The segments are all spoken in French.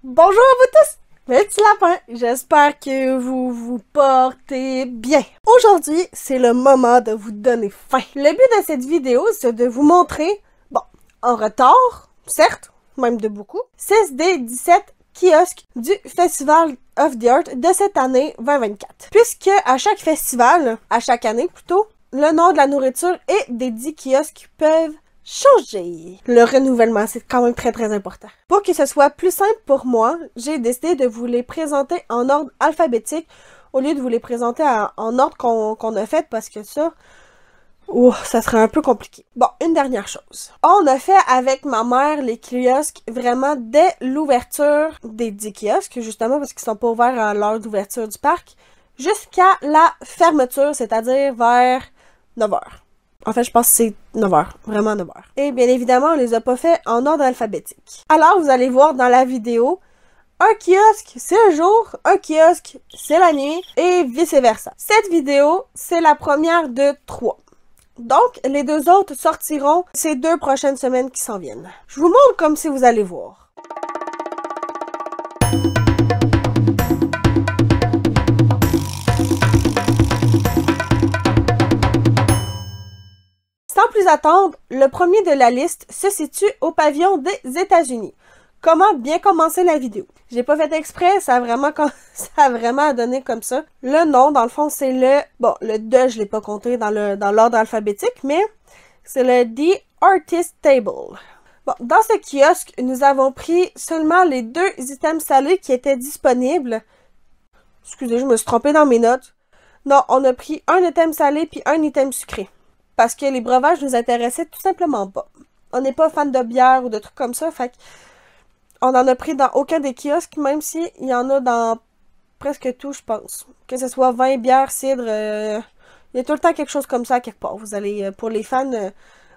Bonjour à vous tous, mes petits lapins, j'espère que vous vous portez bien. Aujourd'hui, c'est le moment de vous donner faim. Le but de cette vidéo, c'est de vous montrer, bon, en retard, certes, même de beaucoup, 6 des 17 kiosques du Festival of the Art de cette année 2024. Puisque à chaque festival, à chaque année plutôt, le nom de la nourriture et des 10 kiosques peuvent changer. Le renouvellement, c'est quand même très important. Pour que ce soit plus simple pour moi, j'ai décidé de vous les présenter en ordre alphabétique au lieu de vous les présenter en ordre qu'on a fait parce que ça, ça serait un peu compliqué. Bon, une dernière chose. On a fait avec ma mère les kiosques vraiment dès l'ouverture des 10 kiosques, justement parce qu'ils sont pas ouverts à l'heure d'ouverture du parc, jusqu'à la fermeture, c'est-à-dire vers 9h. En fait, je pense que c'est 9h, vraiment 9h. Et bien évidemment, on les a pas fait en ordre alphabétique. Alors, vous allez voir dans la vidéo, un kiosque, c'est le jour, un kiosque, c'est la nuit, et vice-versa. Cette vidéo, c'est la première de 3. Donc, les deux autres sortiront ces 2 prochaines semaines qui s'en viennent. Je vous montre comme si vous allez voir. Sans plus attendre, le premier de la liste se situe au pavillon des États-Unis. Comment bien commencer la vidéo? J'ai pas fait exprès, ça a vraiment donné comme ça. Le nom, dans le fond, c'est le... Bon, le de, je l'ai pas compté dans l'ordre alphabétique, mais c'est le The Artist Table. Bon, dans ce kiosque, nous avons pris seulement les 2 items salés qui étaient disponibles. Excusez, je me suis trompée dans mes notes. Non, on a pris un item salé puis un item sucré. Parce que les breuvages nous intéressaient tout simplement pas. On n'est pas fan de bière ou de trucs comme ça, fait on en a pris dans aucun des kiosques, même s'il y en a dans presque tout, je pense. Que ce soit vin, bière, cidre, il y a tout le temps quelque chose comme ça quelque part. Vous allez, pour les fans,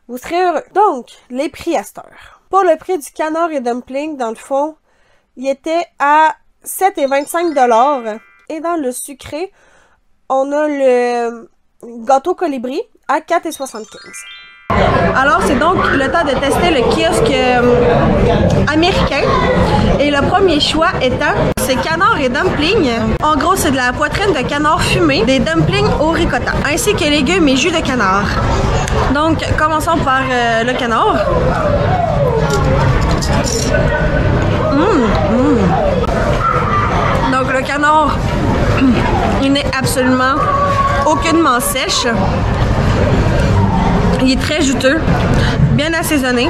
vous serez heureux. Donc, les prix à cette heure. Pour le prix du canard et dumpling, dans le fond, il était à 7,25 $. Et dans le sucré, on a le gâteau colibri à 4,75 $. Alors, c'est donc le temps de tester le kiosque américain. Et le premier choix étant, c'est canard et dumpling. En gros, c'est de la poitrine de canard fumée, des dumplings au ricotta, ainsi que légumes et jus de canard. Donc, commençons par le canard. Donc, le canard, il n'est absolument aucunement sèche. Il est très juteux, bien assaisonné.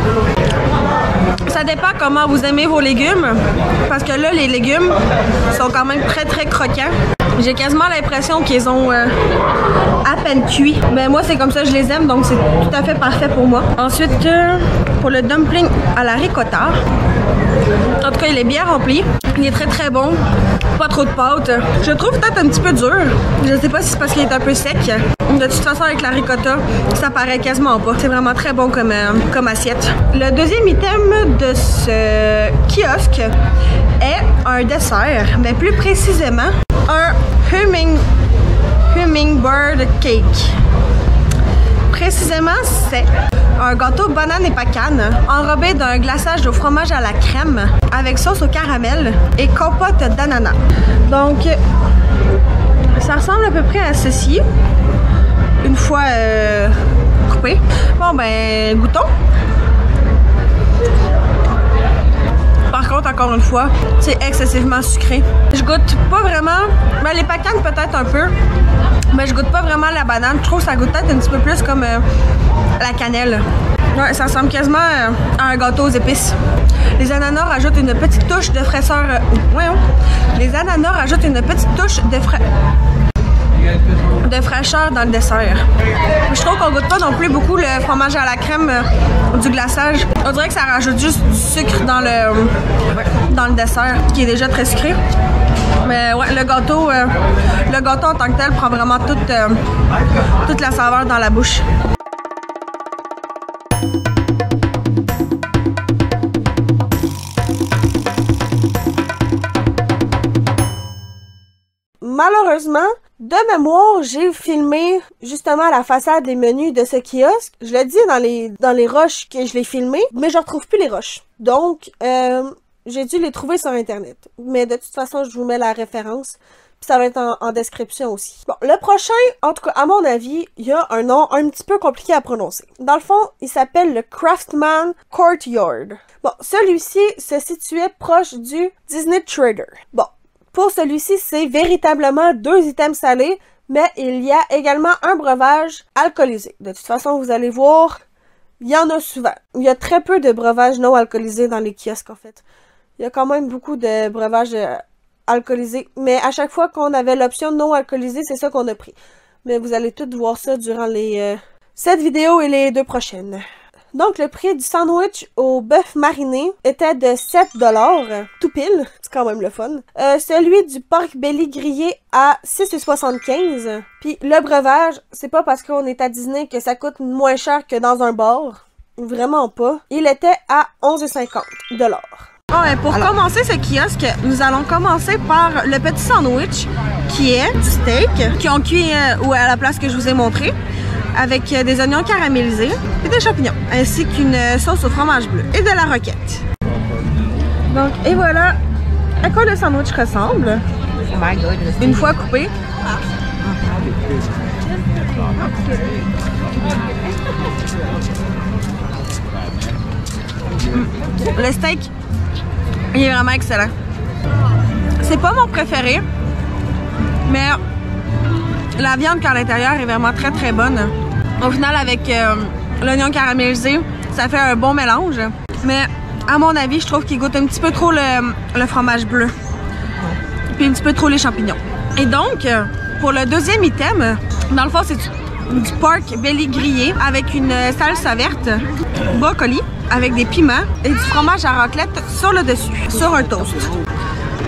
Ça dépend comment vous aimez vos légumes, parce que là, les légumes sont quand même très croquants. J'ai quasiment l'impression qu'ils ont à peine cuit. Mais moi, c'est comme ça que je les aime, donc c'est tout à fait parfait pour moi. Ensuite, pour le dumpling à la ricotta, en tout cas, il est bien rempli. Il est très bon. Pas trop de pâte. Je le trouve peut-être un petit peu dur. Je sais pas si c'est parce qu'il est un peu sec. De toute façon, avec la ricotta, ça paraît quasiment pas. C'est vraiment très bon comme assiette. Le deuxième item de ce kiosque est un dessert, mais plus précisément, un hummingbird cake. Précisément, c'est un gâteau banane et pacane enrobé d'un glaçage au fromage à la crème avec sauce au caramel et compote d'ananas. Donc, ça ressemble à peu près à ceci, une fois coupé. Bon, ben, goûtons. Par contre, encore une fois, c'est excessivement sucré. Je goûte pas vraiment, ben, les pacanes peut-être un peu, mais je goûte pas vraiment la banane. Je trouve que ça goûte peut-être un petit peu plus comme la cannelle. Ouais, ça ressemble quasiment à un gâteau aux épices. Les ananas rajoutent une petite touche de fraîcheur. Les ananas rajoutent une petite touche de fraîcheur dans le dessert. Je trouve qu'on goûte pas non plus beaucoup le fromage à la crème du glaçage. On dirait que ça rajoute juste du sucre dans le dessert, qui est déjà très sucré. Mais ouais, le gâteau en tant que tel prend vraiment toute la saveur dans la bouche. Malheureusement, de mémoire, j'ai filmé justement la façade des menus de ce kiosque. Je l'ai dit dans les roches que je l'ai filmé, mais je retrouve plus les roches. Donc, J'ai dû les trouver sur Internet. Mais de toute façon, je vous mets la référence. Puis ça va être en description aussi. Bon, le prochain, en tout cas, à mon avis, il y a un nom un petit peu compliqué à prononcer. Dans le fond, il s'appelle le Craftsman Courtyard. Bon, celui-ci se situait proche du Disney Trader. Bon, pour celui-ci, c'est véritablement 2 items salés, mais il y a également un breuvage alcoolisé. De toute façon, vous allez voir, il y en a souvent. Il y a très peu de breuvages non alcoolisés dans les kiosques, en fait. Il y a quand même beaucoup de breuvages alcoolisé. Mais à chaque fois qu'on avait l'option non alcoolisé, c'est ça qu'on a pris. Mais vous allez tous voir ça durant cette vidéo et les 2 prochaines. Donc, le prix du sandwich au bœuf mariné était de 7$, tout pile. C'est quand même le fun. Celui du pork belly grillé à 6,75$. Puis le breuvage, c'est pas parce qu'on est à Disney que ça coûte moins cher que dans un bar. Vraiment pas. Il était à 11,50$. Pour commencer ce kiosque, nous allons commencer par le petit sandwich qui est du steak, qui ont cuit ou à la place que je vous ai montré, avec des oignons caramélisés et des champignons, ainsi qu'une sauce au fromage bleu et de la roquette. Donc, et voilà à quoi le sandwich ressemble, une fois coupé. Le steak, il est vraiment excellent. C'est pas mon préféré, mais la viande qui est à l'intérieur est vraiment très très bonne. Au final, avec l'oignon caramélisé, ça fait un bon mélange. Mais à mon avis, je trouve qu'il goûte un petit peu trop le fromage bleu. Puis un petit peu trop les champignons. Et donc, pour le deuxième item, dans le fond, c'est du pork belly grillé avec une salsa verte, brocoli, avec des piments et du fromage à raclette sur le dessus, sur un toast.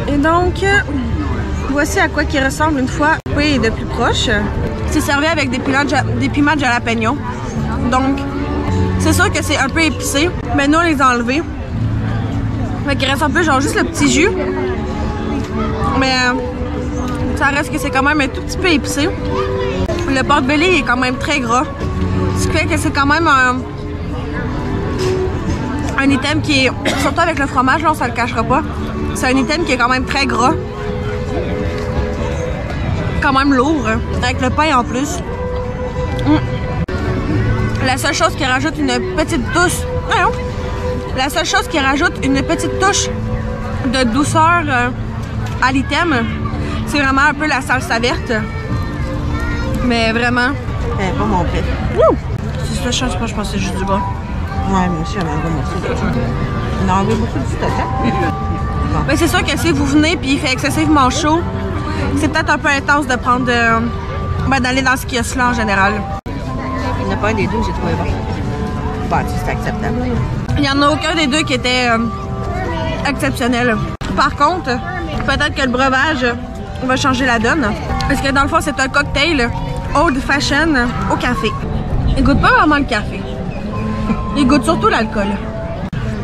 Et donc, voici à quoi il ressemble une fois coupé de plus proche. C'est servi avec des piments de jalapeno. Donc, c'est sûr que c'est un peu épicé, mais nous on les a enlevés. Fait qu'il reste un peu genre juste le petit jus. Mais ça reste que c'est quand même un tout petit peu épicé. Le pork belly est quand même très gras. Ce qui fait que c'est quand même un item qui est, surtout avec le fromage, là, on se le cachera pas. C'est un item qui est quand même très gras. Quand même lourd, hein, avec le pain en plus. La seule chose qui rajoute une petite touche... La seule chose qui rajoute une petite touche de douceur à l'item, c'est vraiment un peu la salsa verte. Mais vraiment... C'est pas mon pire. C'est la chose, je pense que c'est juste du bas. Ouais, moi aussi, j'avais un bon morceau. On a enlevé beaucoup du stock, hein? Bon. Mais c'est sûr que si vous venez et il fait excessivement chaud, c'est peut-être un peu intense de prendre... d'aller dans ce kiosque-là en général. Il n'y en a pas un des deux que j'ai trouvé bon. Bon, c'est acceptable. Il n'y en a aucun des deux qui était exceptionnel. Par contre, peut-être que le breuvage va changer la donne. Parce que dans le fond, c'est un cocktail old fashion au café. Il goûte pas vraiment le café. Il goûte surtout l'alcool.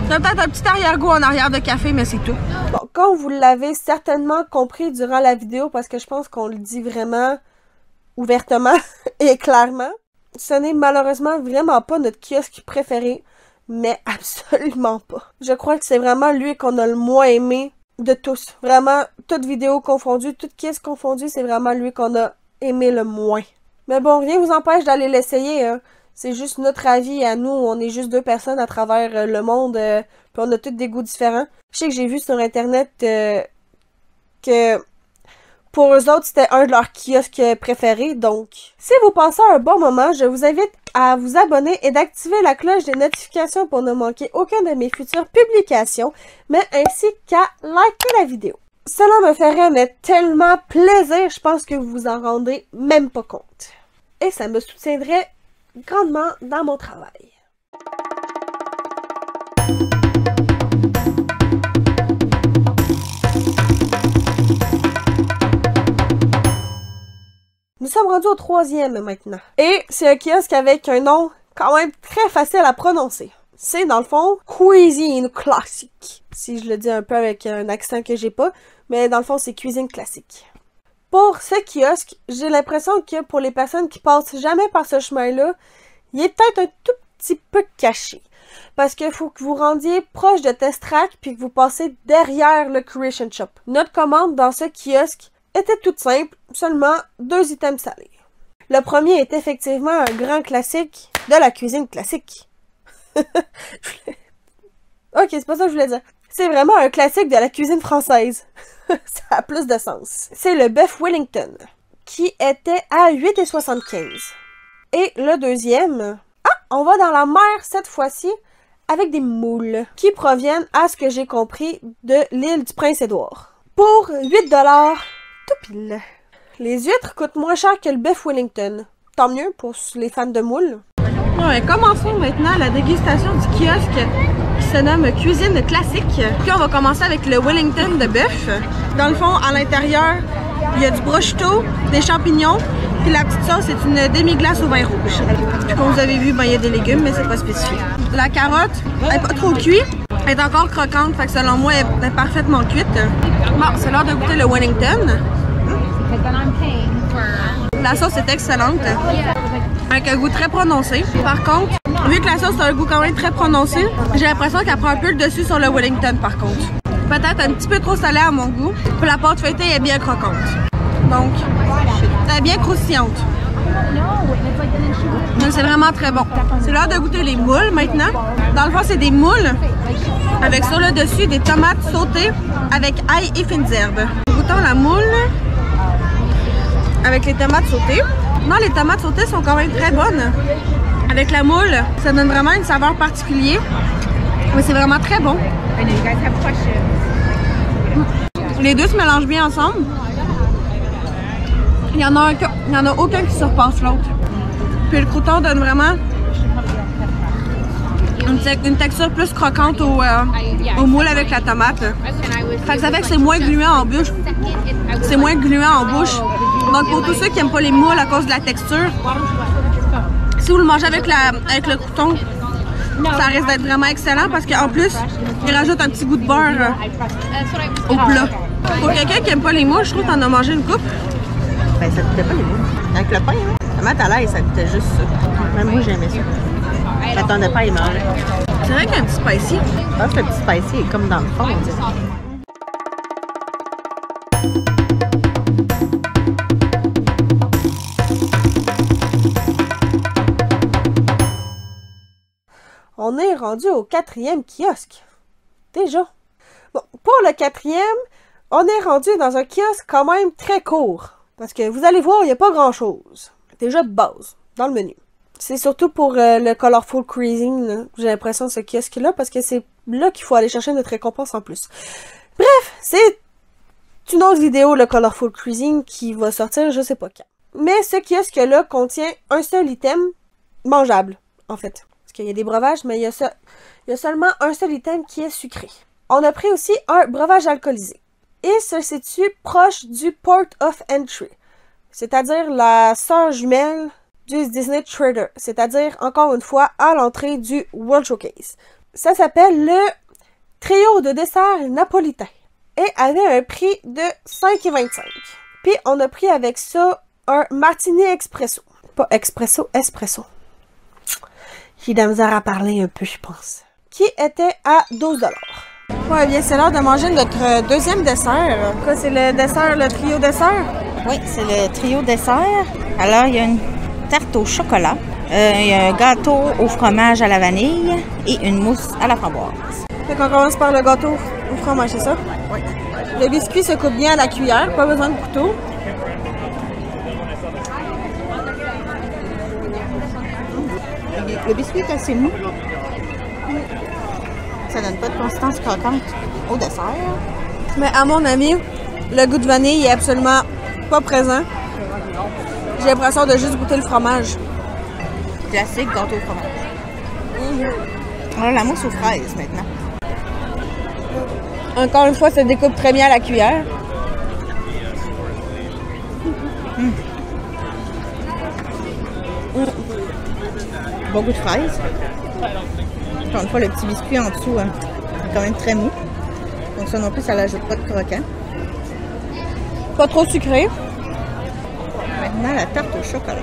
Il y a peut-être un petit arrière-goût en arrière de café, mais c'est tout. Bon, comme vous l'avez certainement compris durant la vidéo, parce que je pense qu'on le dit vraiment ouvertement et clairement, ce n'est malheureusement vraiment pas notre kiosque préféré, mais absolument pas. Je crois que c'est vraiment lui qu'on a le moins aimé de tous. Vraiment, toute vidéo confondue, toute kiosque confondue, c'est vraiment lui qu'on a aimé le moins. Mais bon, rien vous empêche d'aller l'essayer, hein. C'est juste notre avis à nous, on est juste 2 personnes à travers le monde, puis on a tous des goûts différents. Je sais que j'ai vu sur internet que pour eux autres, c'était un de leurs kiosques préférés, donc si vous passez un bon moment, je vous invite à vous abonner et d'activer la cloche des notifications pour ne manquer aucune de mes futures publications, mais ainsi qu'à liker la vidéo. Cela me ferait mais tellement plaisir, je pense que vous vous en rendez même pas compte. Et ça me soutiendrait grandement dans mon travail. Nous sommes rendus au 3e maintenant. Et c'est un kiosque avec un nom quand même très facile à prononcer. C'est dans le fond Cuisine Classique. Si je le dis un peu avec un accent que j'ai pas, mais dans le fond c'est cuisine classique. Pour ce kiosque, j'ai l'impression que pour les personnes qui passent jamais par ce chemin-là, il est peut-être un tout petit peu caché. parce qu'il faut que vous rendiez proche de Test Track puis que vous passez derrière le Creation Shop. Notre commande dans ce kiosque était toute simple, seulement 2 items salés. Le premier est effectivement un grand classique de la cuisine classique. Ok, c'est pas ça que je voulais dire. C'est vraiment un classique de la cuisine française. Ça a plus de sens. C'est le bœuf Wellington, qui était à 8,75. Et le deuxième... Ah! On va dans la mer cette fois-ci avec des moules qui proviennent, à ce que j'ai compris, de l'île du Prince-Édouard. Pour 8 $ tout pile. Les huîtres coûtent moins cher que le bœuf Wellington. Tant mieux pour les fans de moules. Ouais, commençons maintenant la dégustation du kiosque qui se nomme Cuisine Classique. Puis on va commencer avec le Wellington de bœuf. Dans le fond, à l'intérieur, il y a du prosciutto, des champignons, puis la petite sauce, c'est une demi-glace au vin rouge. Puis comme vous avez vu, ben, il y a des légumes, mais c'est pas spécifié. La carotte, elle est pas trop cuite, elle est encore croquante, fait que selon moi, elle est parfaitement cuite. Bon, c'est l'heure de goûter le Wellington. La sauce est excellente, avec un goût très prononcé. Par contre, vu que la sauce a un goût quand même très prononcé, j'ai l'impression qu'elle prend un peu le dessus sur le Wellington par contre. Peut-être un petit peu trop salé à mon goût. Puis la pâte feuilletée est bien croquante. Donc, elle est bien croustillante. Donc c'est vraiment très bon. C'est l'heure de goûter les moules maintenant. Dans le fond, c'est des moules avec sur le dessus des tomates sautées avec ail et fines herbes. Goûtons la moule avec les tomates sautées. Non, les tomates sautées sont quand même très bonnes. Avec la moule, ça donne vraiment une saveur particulière. Mais c'est vraiment très bon. Les deux se mélangent bien ensemble. Il y en a aucun qui surpasse l'autre. Puis le crouton donne vraiment une texture plus croquante au moule avec la tomate. Fait que ça fait que c'est moins gluant en bouche. C'est moins gluant en bouche. Donc pour tous ceux qui n'aiment pas les moules à cause de la texture, si vous le mangez avec le crouton, ça risque d'être vraiment excellent parce qu'en plus, il rajoute un petit goût de beurre au plat. Pour quelqu'un qui n'aime pas les moules, je trouve que t'en as mangé une coupe. Ben, ça goûtait pas les moules. Avec le pain, hein? La tomate à l'ail, ça goûtait juste ça. Même moi, j'aimais ça. Je m'attendais pas à y manger. C'est vrai qu'il y a un petit spicy. Ah, ce petit spicy est comme dans le fond, on dirait. On est rendu au 4e kiosque. Déjà. Bon, pour le 4e, on est rendu dans un kiosque quand même très court. Parce que vous allez voir, il n'y a pas grand-chose. Déjà de base, dans le menu. C'est surtout pour le Colorful Cuisine, j'ai l'impression, ce kiosque-là, parce que c'est là qu'il faut aller chercher notre récompense en plus. Bref, c'est une autre vidéo, le Colorful Cuisine, qui va sortir, je sais pas quand. Mais ce kiosque-là contient un seul item mangeable, en fait. Parce qu'il y a des breuvages, mais il y a seulement un seul item qui est sucré. On a pris aussi un breuvage alcoolisé. Il se situe proche du Port of Entry, c'est-à-dire la sœur jumelle du Disney Trader, c'est-à-dire, encore une fois, à l'entrée du World Showcase. Ça s'appelle le trio de dessert napolitain et avait un prix de 5,25. Puis on a pris avec ça un martini expresso. Pas expresso, espresso. J'ai de la misère à parler un peu, je pense. Qui était à 12 $. Ouais, bien, c'est l'heure de manger notre deuxième dessert. Quoi, c'est le dessert, le trio dessert? Oui, c'est le trio dessert. Alors, il y a une tarte au chocolat, il y a un gâteau au fromage à la vanille et une mousse à la framboise. Fait qu'on commence par le gâteau au fromage, c'est ça? Oui. Le biscuit se coupe bien à la cuillère, pas besoin de couteau. Le biscuit est assez mou. Ça donne pas de consistance croquante au dessert. Mais à mon avis, le goût de vanille est absolument pas présent. J'ai l'impression de juste goûter le fromage. Classique gâteau au fromage. Alors la mousse aux fraises maintenant. Encore une fois, ça découpe très bien à la cuillère. Bon goût de fraises. Encore une fois, le petit biscuit en dessous est quand même très mou. Donc ça non plus, ça n'ajoute pas de croquant. Pas trop sucré. Maintenant, la tarte au chocolat.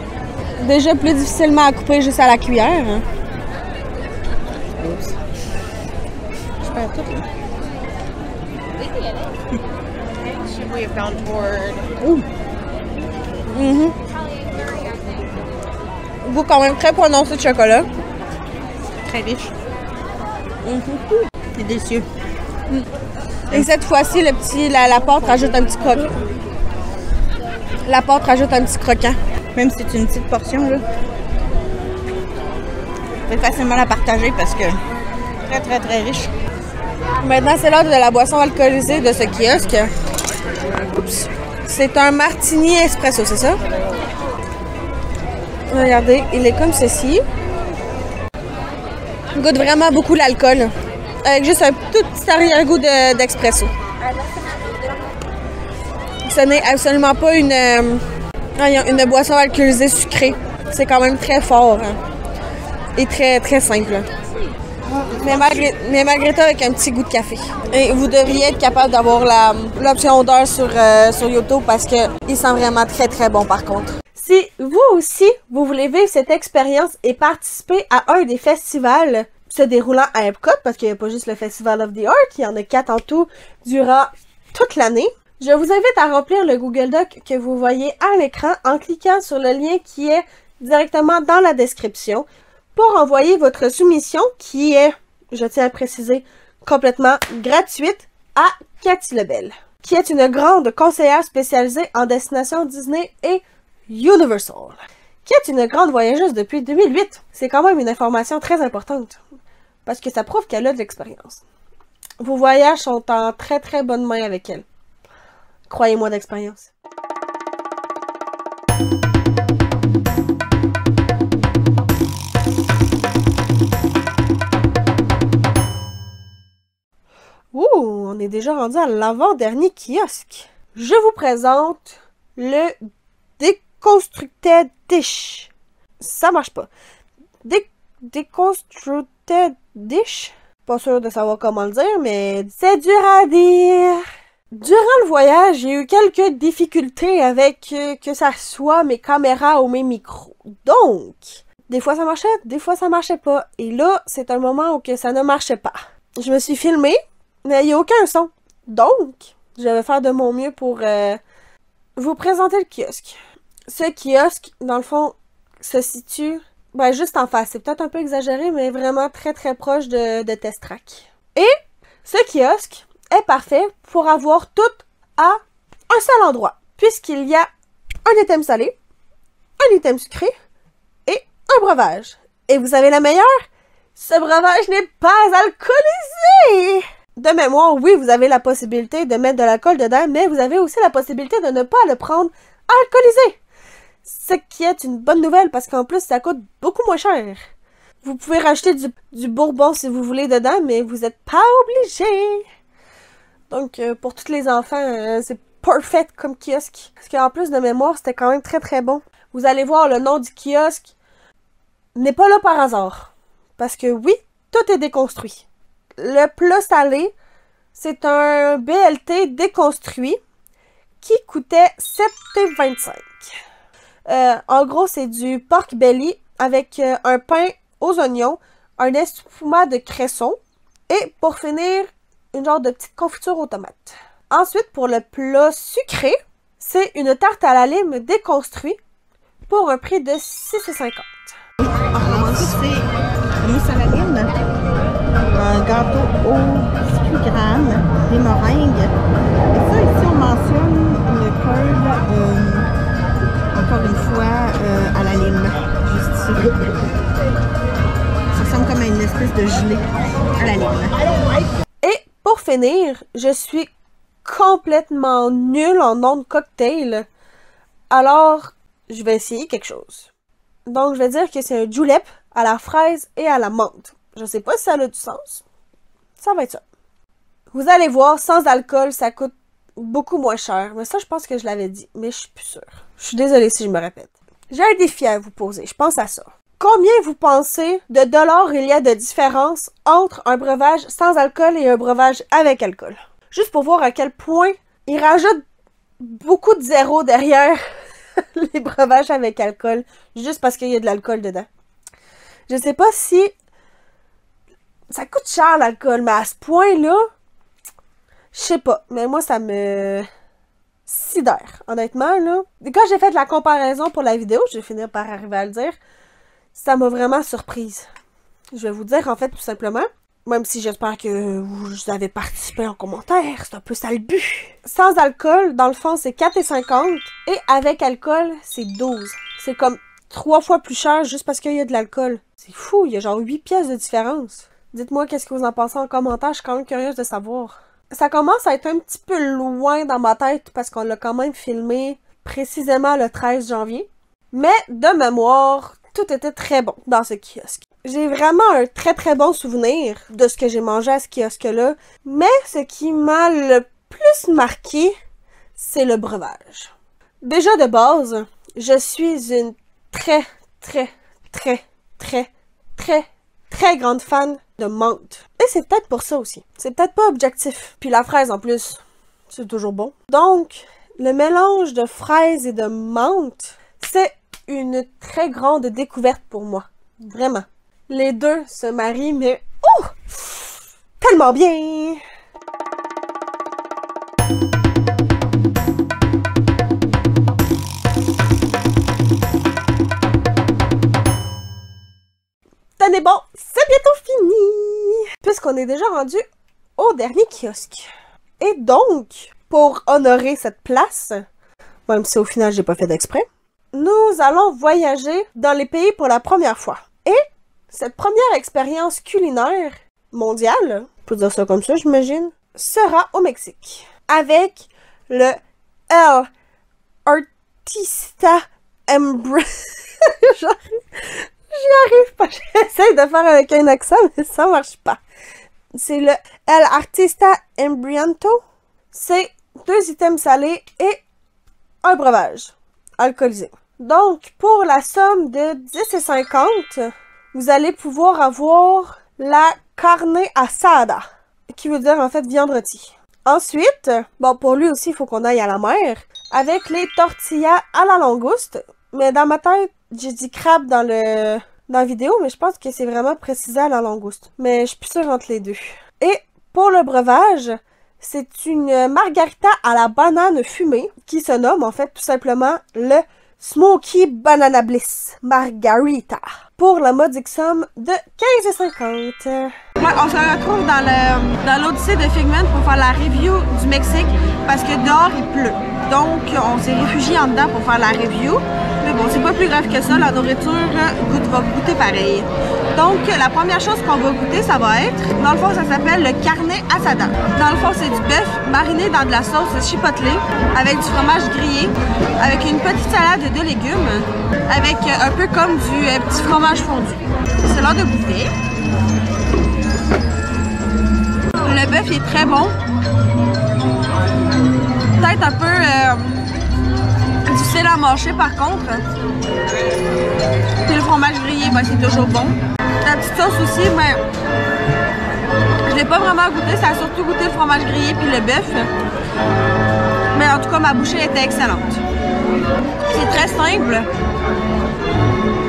Déjà plus difficilement à couper juste à la cuillère. Oups. Je perds tout, là. We have gone toward. Ouh. Goût quand même très prononcé de chocolat. Très riche. C'est délicieux. Et cette fois-ci, la pâte rajoute un petit croquant. La pâte rajoute un petit croquant. Même si c'est une petite portion, là. C'est facilement la partager parce que très, très, très riche. Maintenant, c'est l'heure de la boisson alcoolisée de ce kiosque. Oups. C'est un martini espresso, c'est ça? Regardez, il est comme ceci. Il goûte vraiment beaucoup l'alcool. Avec juste un tout petit arrière-goût d'espresso. Ce n'est absolument pas une boisson alcoolisée sucrée. C'est quand même très fort. Hein. Et très, très simple. Mais malgré tout, avec un petit goût de café. Et vous devriez être capable d'avoir l'option odeur sur YouTube parce qu'il sent vraiment très, très bon par contre. Si vous aussi, vous voulez vivre cette expérience et participer à un des festivals se déroulant à Epcot, parce qu'il n'y a pas juste le Festival of the Art, il y en a 4 en tout durant toute l'année, je vous invite à remplir le Google Doc que vous voyez à l'écran en cliquant sur le lien qui est directement dans la description pour envoyer votre soumission qui est, je tiens à le préciser, complètement gratuite à Cathy Lebel, qui est une grande conseillère spécialisée en destination Disney et Universal, qui est une grande voyageuse depuis 2008. C'est quand même une information très importante, parce que ça prouve qu'elle a de l'expérience. Vos voyages sont en très très bonne main avec elle. Croyez-moi d'expérience. Ouh, on est déjà rendu à l'avant-dernier kiosque. Je vous présente le Deconstructed Dish. Ça marche pas. Deconstructed Dish? Pas sûr de savoir comment le dire, mais c'est dur à dire. Durant le voyage, j'ai eu quelques difficultés avec que ça soit mes caméras ou mes micros. Donc, des fois ça marchait, des fois ça marchait pas. Et là, c'est un moment où que ça ne marchait pas. Je me suis filmée, mais il n'y a aucun son. Donc, je vais faire de mon mieux pour vous présenter le kiosque. Ce kiosque, dans le fond, se situe juste en face. C'est peut-être un peu exagéré, mais vraiment très très proche de Test Track. Et ce kiosque est parfait pour avoir tout à un seul endroit, puisqu'il y a un item salé, un item sucré et un breuvage. Et vous savez la meilleure? Ce breuvage n'est pas alcoolisé! De mémoire, oui, vous avez la possibilité de mettre de l'alcool dedans, mais vous avez aussi la possibilité de ne pas le prendre alcoolisé. Ce qui est une bonne nouvelle parce qu'en plus, ça coûte beaucoup moins cher. Vous pouvez rajouter du bourbon si vous voulez dedans, mais vous n'êtes pas obligé. Donc, pour tous les enfants, c'est parfait comme kiosque. Parce qu'en plus de mémoire, c'était quand même très très bon. Vous allez voir, le nom du kiosque n'est pas là par hasard. Parce que oui, tout est déconstruit. Le plat salé, c'est un BLT déconstruit qui coûtait 7,25 $. En gros, c'est du pork belly avec un pain aux oignons, un espuma de cresson et pour finir, une genre de petite confiture aux tomates. Ensuite, pour le plat sucré, c'est une tarte à la lime déconstruite pour un prix de 6,50 $. Alors, ça, c'est la mousse à la lime, un gâteau au sucrane, des meringues. Et ça, ici, on mentionne le curd, encore une fois, à la lime, juste ici. Ça ressemble comme à une espèce de gelée à la lime. Et pour finir, je suis complètement nulle en nom de cocktail. Alors, je vais essayer quelque chose. Donc, je vais dire que c'est un julep à la fraise et à la menthe. Je sais pas si ça a du sens. Ça va être ça. Vous allez voir, sans alcool, ça coûte beaucoup moins cher. Mais ça, je pense que je l'avais dit. Mais je suis plus sûre. Je suis désolée si je me répète. J'ai un défi à vous poser. Je pense à ça. Combien vous pensez de dollars il y a de différence entre un breuvage sans alcool et un breuvage avec alcool? Juste pour voir à quel point ils rajoutent beaucoup de zéros derrière les breuvages avec alcool, juste parce qu'il y a de l'alcool dedans. Je sais pas si Ça coûte cher l'alcool, mais à ce point-là, je sais pas. Mais moi, ça me sidère, honnêtement, là. Et quand j'ai fait la comparaison pour la vidéo, je vais finir par arriver à le dire, ça m'a vraiment surprise. Je vais vous dire, en fait, tout simplement, même si j'espère que vous avez participé en commentaire, c'est un peu ça le but. Sans alcool, dans le fond, c'est 4,50 et avec alcool, c'est 12. C'est comme 3 fois plus cher juste parce qu'il y a de l'alcool. C'est fou, il y a genre 8 pièces de différence. Dites-moi qu'est-ce que vous en pensez en commentaire, je suis quand même curieuse de savoir. Ça commence à être un petit peu loin dans ma tête parce qu'on l'a quand même filmé précisément le 13 janvier. Mais de mémoire, tout était très bon dans ce kiosque. J'ai vraiment un très très bon souvenir de ce que j'ai mangé à ce kiosque-là. Mais ce qui m'a le plus marqué, c'est le breuvage. Déjà de base, je suis une très grande fan de menthe. Et c'est peut-être pour ça aussi. C'est peut-être pas objectif. Puis la fraise en plus, c'est toujours bon. Donc, le mélange de fraises et de menthe, c'est une très grande découverte pour moi. Vraiment. Les deux se marient, mais oh! Tellement bien! Tenez bon, c'est bientôt fini! Puisqu'on est déjà rendu au dernier kiosque. Et donc, pour honorer cette place, même si au final j'ai pas fait d'exprès, nous allons voyager dans les pays pour la première fois. Et cette première expérience culinaire mondiale, on peut dire ça comme ça j'imagine, sera au Mexique. Avec le El Artista J'y arrive pas. J'essaie de faire avec un accent, mais ça marche pas. C'est le El Artista Embrianto. C'est 2 items salés et un breuvage alcoolisé. Donc, pour la somme de 10,50, vous allez pouvoir avoir la carne asada, qui veut dire en fait viande rôtie. Ensuite, bon, pour lui aussi, il faut qu'on aille à la mer, avec les tortillas à la langouste. Mais dans ma tête, j'ai dit crabe dans la vidéo, mais je pense que c'est vraiment précisé à la langouste. Mais je suis plus sûre entre les deux. Et pour le breuvage, c'est une margarita à la banane fumée, qui se nomme en fait tout simplement le Smoky Banana Bliss Margarita, pour la modique somme de 15,50. Ouais, on se retrouve dans l'Odyssée de Figment pour faire la review du Mexique, parce que dehors il pleut. Donc on s'est réfugié en dedans pour faire la review. Mais bon, c'est pas plus grave que ça, la nourriture va goûter pareil. Donc, la première chose qu'on va goûter, ça va être, dans le fond, ça s'appelle le carne asada. Dans le fond, c'est du bœuf mariné dans de la sauce chipotle, avec du fromage grillé, avec une petite salade de légumes, avec un peu comme du petit fromage fondu. C'est l'heure de goûter. Le bœuf est très bon. Peut-être un peu difficile à mâcher par contre. Puis le fromage grillé, ben, c'est toujours bon. La petite sauce aussi, ben, je l'ai pas vraiment goûté, ça a surtout goûté le fromage grillé puis le bœuf. Mais en tout cas, ma bouchée était excellente. C'est très simple,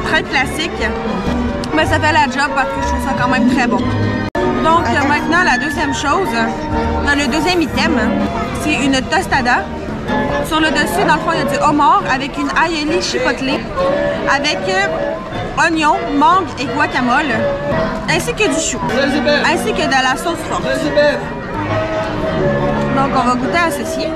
très classique, mais ça fait la job parce que je trouve ça quand même très bon. Donc maintenant, la deuxième chose, le deuxième item, c'est une tostada. Sur le dessus, dans le fond, il y a du homard avec une aioli chipotle, avec oignon, mangue et guacamole, ainsi que du chou, ainsi que de la sauce forte. Donc, on va goûter à ceci.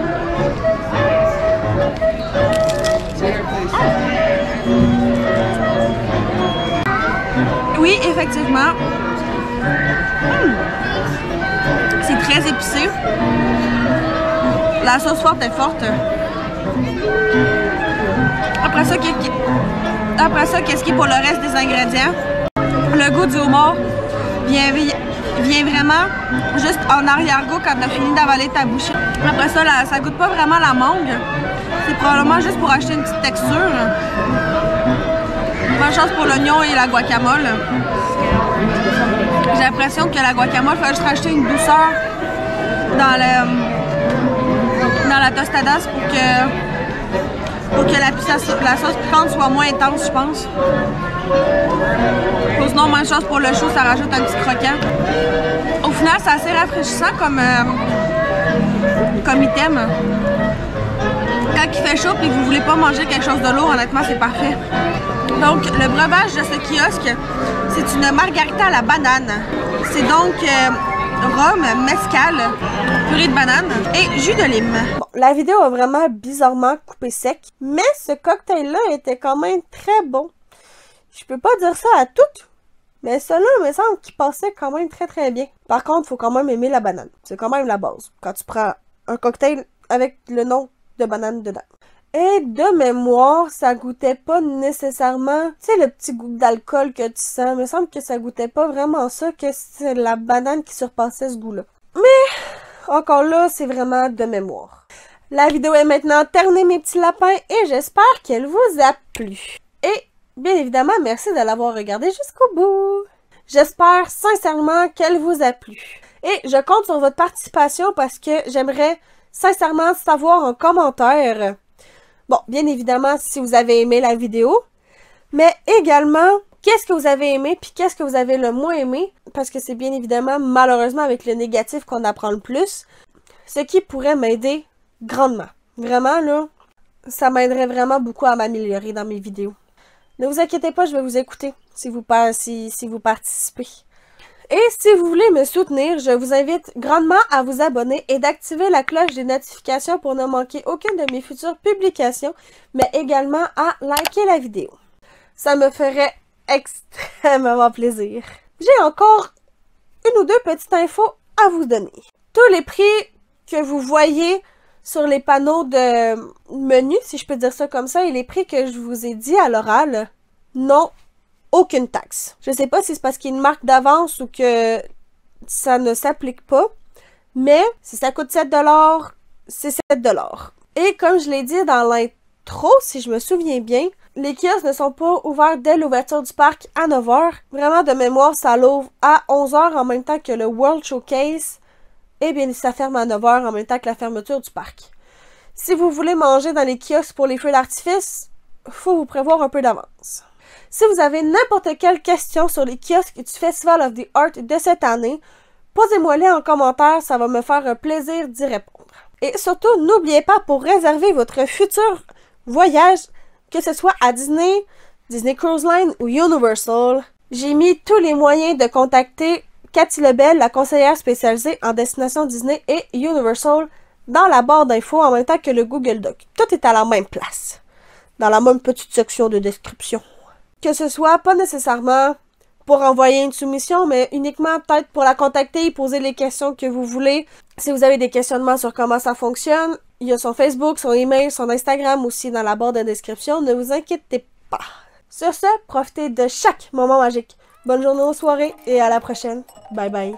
Oui, effectivement. C'est très épicé. La sauce forte est forte. Après ça, qu'est-ce qui est pour le reste des ingrédients? Le goût du homard vient vraiment juste en arrière-goût quand tu as fini d'avaler ta bouchée. Après ça, ça goûte pas vraiment la mangue. C'est probablement juste pour acheter une petite texture. Bonne chance pour l'oignon et la guacamole. J'ai l'impression que la guacamole, il faut juste rajouter une douceur dans la tostada pour que la sauce piquante soit moins intense, je pense. Ou sinon, même chose pour le chaud, ça rajoute un petit croquant. Au final, c'est assez rafraîchissant comme item. Quand il fait chaud et que vous voulez pas manger quelque chose de lourd, honnêtement, c'est parfait. Donc, le breuvage de ce kiosque, c'est une margarita à la banane. C'est donc rhum, mezcal, purée de banane et jus de lime. Bon, la vidéo a vraiment bizarrement coupé sec, mais ce cocktail-là était quand même très bon. Je peux pas dire ça à toutes, mais celui-là, il me semble qu'il passait quand même très bien. Par contre, il faut quand même aimer la banane. C'est quand même la base. Quand tu prends un cocktail avec le nom de banane dedans. Et de mémoire, ça goûtait pas nécessairement, tu sais, le petit goût d'alcool que tu sens. Il me semble que ça goûtait pas vraiment ça, que c'est la banane qui surpassait ce goût-là. Mais, encore là, c'est vraiment de mémoire. La vidéo est maintenant terminée, mes petits lapins, et j'espère qu'elle vous a plu. Et, bien évidemment, merci de l'avoir regardé jusqu'au bout. J'espère sincèrement qu'elle vous a plu. Et je compte sur votre participation parce que j'aimerais sincèrement savoir en commentaire. Bon, bien évidemment, si vous avez aimé la vidéo, mais également, qu'est-ce que vous avez aimé, puis qu'est-ce que vous avez le moins aimé, parce que c'est bien évidemment, malheureusement, avec le négatif qu'on apprend le plus, ce qui pourrait m'aider grandement. Vraiment, là, ça m'aiderait vraiment beaucoup à m'améliorer dans mes vidéos. Ne vous inquiétez pas, je vais vous écouter si vous participez. Et si vous voulez me soutenir, je vous invite grandement à vous abonner et d'activer la cloche des notifications pour ne manquer aucune de mes futures publications, mais également à liker la vidéo. Ça me ferait extrêmement plaisir. J'ai encore une ou deux petites infos à vous donner. Tous les prix que vous voyez sur les panneaux de menu, si je peux dire ça comme ça, et les prix que je vous ai dit à l'oral, n'ont aucune taxe. Je sais pas si c'est parce qu'il y a une marque d'avance ou que ça ne s'applique pas, mais si ça coûte 7$, c'est 7$. Et comme je l'ai dit dans l'intro, si je me souviens bien, les kiosques ne sont pas ouverts dès l'ouverture du parc à 9h. Vraiment, de mémoire, ça l'ouvre à 11h en même temps que le World Showcase. Et bien, ça ferme à 9h en même temps que la fermeture du parc. Si vous voulez manger dans les kiosques pour les feux d'artifice, faut vous prévoir un peu d'avance. Si vous avez n'importe quelle question sur les kiosques du Festival of the Art de cette année, posez-moi-les en commentaire, ça va me faire un plaisir d'y répondre. Et surtout, n'oubliez pas pour réserver votre futur voyage, que ce soit à Disney, Disney Cruise Line ou Universal, j'ai mis tous les moyens de contacter Cathy Lebel, la conseillère spécialisée en destination Disney et Universal, dans la barre d'infos en même temps que le Google Doc. Tout est à la même place, dans la même petite section de description. Que ce soit pas nécessairement pour envoyer une soumission, mais uniquement peut-être pour la contacter et poser les questions que vous voulez. Si vous avez des questionnements sur comment ça fonctionne, il y a son Facebook, son email, son Instagram aussi dans la barre de description. Ne vous inquiétez pas. Sur ce, profitez de chaque moment magique. Bonne journée ou soirée et à la prochaine. Bye bye.